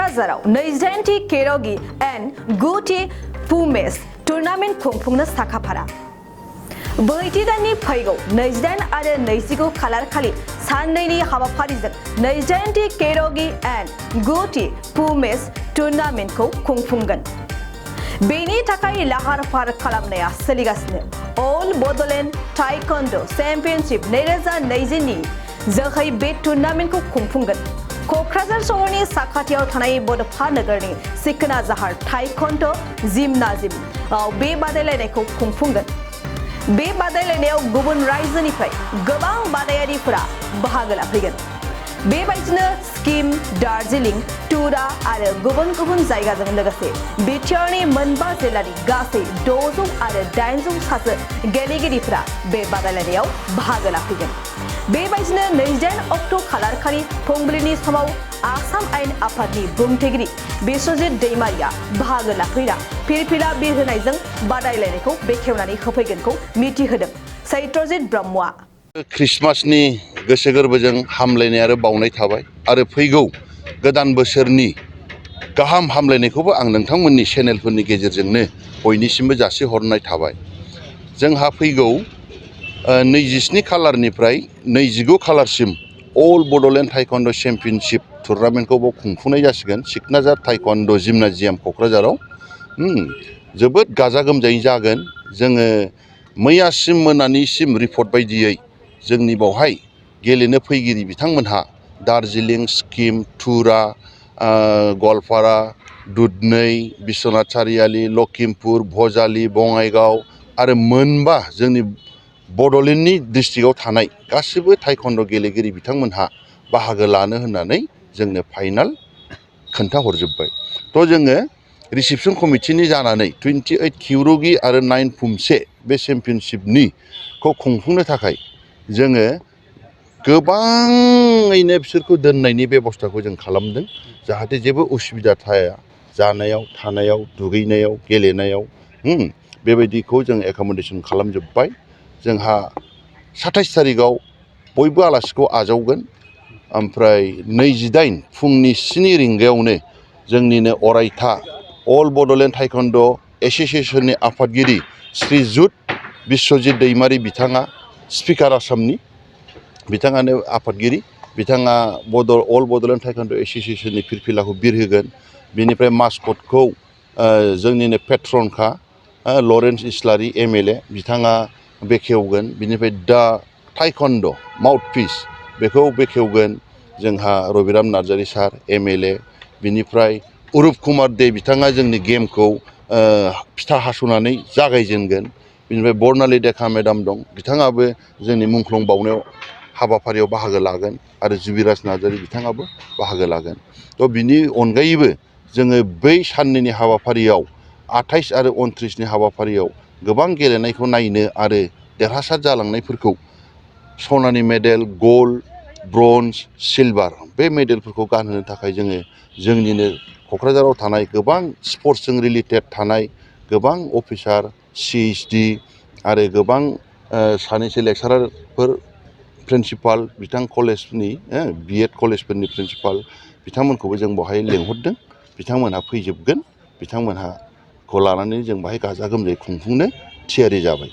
क'क्राझाराव 28th KYORUGI and 9th POOMSAE tournament खुंफुंनो साखाफारा बोहैथि दाननि फैगौ 28 आरो 29 खालार खालि साननैनि हाबाफारिजों 28th KYORUGI and 9th POOMSAE टुर्नामेन्टखौ खुंफुंगोन। बेनि थाखाय लाहार फाहार खालामनाया सोलिगासिनो। अल बड'लेण्ड टाइकन्ड' चेम्पियनशिप 2020 नि जोहै बे टुर्नामेन्टखौ खुंफुंगोन। क'क्राझार सहरनि साखाथियाव थानाय बड'फ नोगोरनि सिखोना जाहार टाइकन्ड' जिमनाजियामआव बे बादायलायनायखौ खुंफुंगोन। बे बादायलायनायाव गुबुन रायजोनिफ्राय गोबां बादायारिफोरा बाहागो लाफैगोन। बेबायदिनो सिक्किम, दार्जिलिं, तुरा आरो गुबुन गुबुन जायगाजों लोगोसे बिटिआरनि मोनबा जिल्लानि गासै 600 आरो 800 सासो गेलेगिरिफोरा बे बादायलायनायाव बाहागो लाफैगोन। बेबायदिनो 28 अक्ट' खालार खालि फुंबिलिनि समाव आसाम आयेन आफादनि बुंथिगिरि बिश्वजित दैमारिया बाहागो लाफैना फिरफिला बिरहोनायजों बादायलायनायखौ बेखेवनानै होफैगोनखौ मिथिहोदों सैत्रजित ब्रह्मआ। क्रिसमासनि गोसो गोरबोजों हामलायनाय आरो बावनाय थाबाय आरो फैगौ गोदान बोसोरनि गाहाम हामलायनायखौबो आं नोंथांमोननि चेनेलफोरनि गेजेरजोंनो बयनिसिमबो जासिहरनाय थाबाय। जोंहा फैगौ 27 खालारनिफ्राय 29 खालारसिम अल बड'लेण्ड टाइकन्ड' चेम्पियनशिप टुर्नामेन्टखौ खुंफुंनाय जासिगोन सिखनाजार टाइकन्ड' जिमनाजियाम क'क्राझाराव। जोबोद गाजा गोमजायै जागोन। जोङो मैयासिम मोनानिसिम रिपर्ट बायदियै जोंनि बावहाय गेलेनो फैगिरि बिथांमोनहा दार्जिलिं, सिक्किम, तुरा, गवालपारा, दुधनै, बिश्वनाथ सारियाली, लखिमपुर, भजाली, बङाइगाव आरो मोनबा जोंनि बड'लेण्डनि डिस्ट्रिक्टआव थानाय गासिबो टाइकन्ड' गेलेगिरि बिथांमोनहा बाहागो लानो होननानै जोंनो फाइनाल खोन्थाहरजोब्बाय। थ' जोङो रिसेपसन कमिटिनि जानानै 28 KYORUGI आरो 9 POOMSAE बे चेम्पियनशिपनिखौ खुंफुंनो थाखाय जोङो गोबाङैनो बिसोरखौ दोननायनि बेबस्थाखौ जों खालामदों जाहाथे जेबो उसुबिदा थाया जानायाव, थानायाव, दुगैनायाव, गेलेनायाव। बेबायदिखौ जों एकामडेसन खालामजोब्बाय। जोंहा 27 थारिखआव बयबो आलासिखौ आजावगोन। ओमफ्राय 28 फुंनि 7 रिंगायावनो जोंनिनो अरायथा अल बड'लेण्ड टाइकन्ड' एस'सिएशननि आफादगिरि श्रीजुत बिश्वजित दैमारि बिथाङा स्पिकार आसामनि बिथाङानो आफादगिरि बिथाङा अल बड'लेण्ड टाइकन्ड' एस'सिएशननि फिरफिलाखौ बिरहोगोन। बेनिफ्राय मास्कटखौ जोंनिनो पेट्रनखा लरेन्स इस्लारि MLA बिथाङा बेखेवगोन। बिनिफ्राय दा टाइकन्ड' माउथपिस बेखौ बेखेवगोन जोंहा रबिराम नार्जारि सार MLA। बिनिफ्राय उरुप कुमार दे बिथाङा जोंनि गेमखौ फिथा हास'नानै जागायजेनगोन। बिनिफ्राय बर्नाली देखा मेडाम दं बिथाङाबो जोंनि मुंख्लं बावनायाव हाबाफारियाव बाहागो लागोन आरो जुबिराज नार्जारि बिथाङाबो बाहागो लागोन। थ' बिनि अनगायैबो जोङो बै साननैनि हाबाफारियाव 28 आरो 29नि हाबाफारियाव गोबां गेलेनायखौ नायनो आरो देरहासार जालांनायफोरखौ सनानि मेडेल, गल्ड, ब्रन्ज, सिलभार बे मेडेलफोरखौ गानहोनो थाखाय जोङो जोंनिनो क'क्राझाराव थानाय गोबां स्पर्ट्सजों रिलेटेड थानाय गोबां अफिसार CHD आरो गोबां सानैसो लेक्सारारफोर प्रिन्सिपाल बिथां कलेजनि B.Ed कलेजफोरनि प्रिन्सिपाल बिथांमोनखौबो जों बेवहाय लेंहरदों। बिथांमोनहा फैजोबगोन। बिथांमोनहाखौ लानानै जों बेहाय गाजा गोमजायै खुंफुंनो थियारि जाबाय।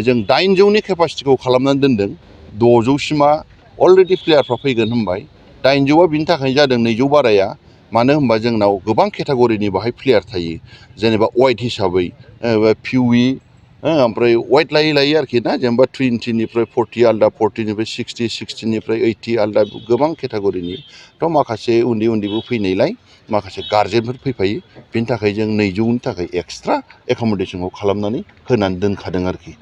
जों 800नि केपासिटिखौ खालामनानै दोनदों। 600सिमा अलरेडि प्लेयारफ्रा फैगोन होनबाय। 800आ बिनि थाखाय जादों 200 बाराया मानो होनबा जोंनाव गोबां केटागरिनि बाहाय प्लेयार थायो। जेनेबा वाइट हिसाबै पिउइ ओमफ्राय वाइट लायै लायै आरोखि ना जेनेबा 20निफ्राय 40 आलदा 40निफ्राय 60 60निफ्राय 80 आलदा गोबां केटागरिनि थ' माखासे उन्दै उन्दैबो फैनायलाय माखासे गार्जेनफोर फैफायो। बिनि थाखाय जों 200नि थाखाय एक्सट्रा एकामडेसनखौ खालामनानै होनानै दोनखादों आरोखि।